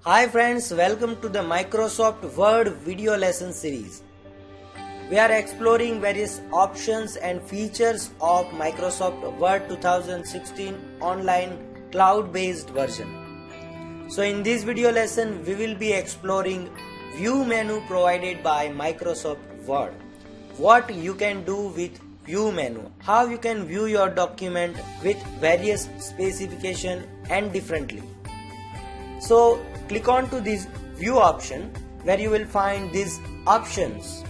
Hi friends, welcome to the Microsoft Word video lesson series. We are exploring various options and features of Microsoft Word 2016 online cloud-based version. So in this video lesson, we will be exploring view menu provided by Microsoft Word. What you can do with view menu, how you can view your document with various specification and differently. So click on to this view option where you will find these options.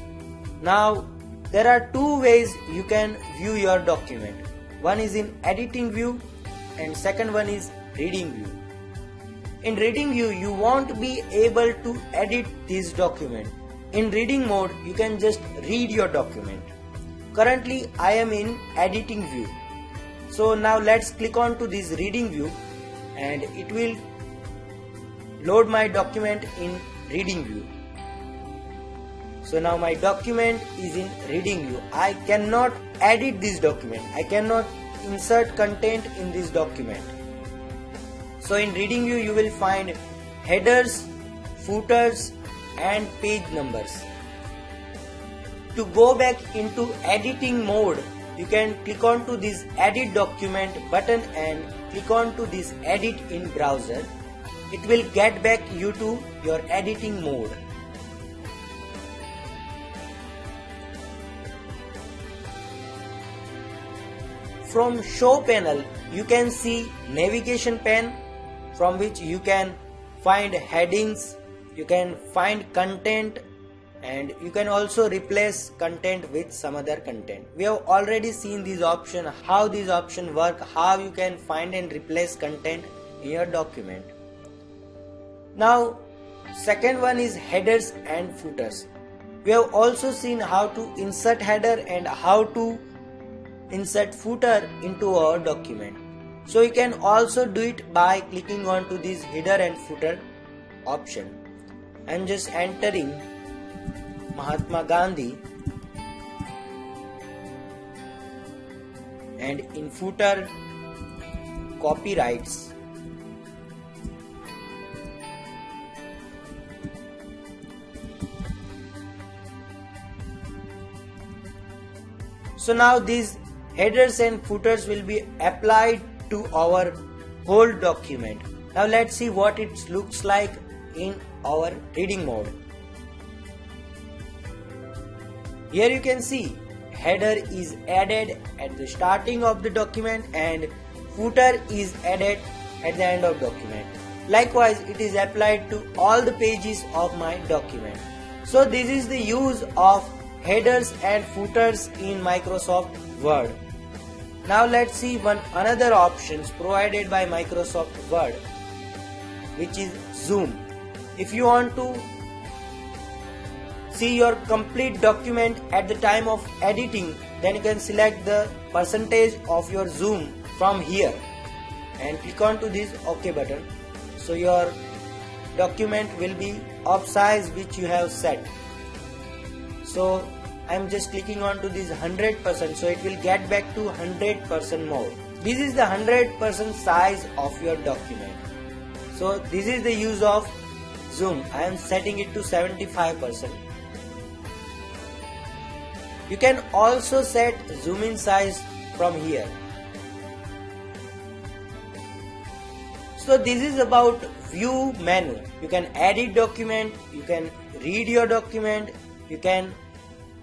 Now there are two ways you can view your document. One is in editing view and second one is reading view. In reading view you won't be able to edit this document. In reading mode you can just read your document. Currently I am in editing view. So now let's click on to this reading view and it will load my document in reading view. So now my document is in reading view. I cannot edit this document. I cannot insert content in this document. So in reading view you will find headers, footers and page numbers. To go back into editing mode, you can click on to this edit document button and click on to this edit in browser. It will get back you to your editing mode. From show panel you can see navigation pane from which you can find headings, you can find content and you can also replace content with some other content. We have already seen this option, how these options work, how you can find and replace content in your document. Now second one is headers and footers. We have also seen how to insert header and how to insert footer into our document. So you can also do it by clicking on to this header and footer option. I am just entering Mahatma Gandhi and in footer copyrights. So now these headers and footers will be applied to our whole document. Now let's see what it looks like in our reading mode. Here you can see header is added at the starting of the document and footer is added at the end of document. Likewise, it is applied to all the pages of my document. So this is the use of headers and footers in Microsoft Word. Now let's see another options provided by Microsoft Word, which is zoom. If you want to see your complete document at the time of editing, then you can select the percentage of your zoom from here and click on to this OK button. So your document will be of size which you have set. So I am just clicking on to this 100%, so it will get back to 100% more. This is the 100% size of your document. So this is the use of zoom. I am setting it to 75%. You can also set zoom in size from here. So this is about view menu. You can edit document, you can read your document, you can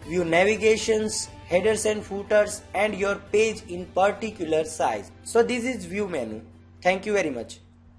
view navigations, headers and footers and your page in particular size. So this is view menu. Thank you very much.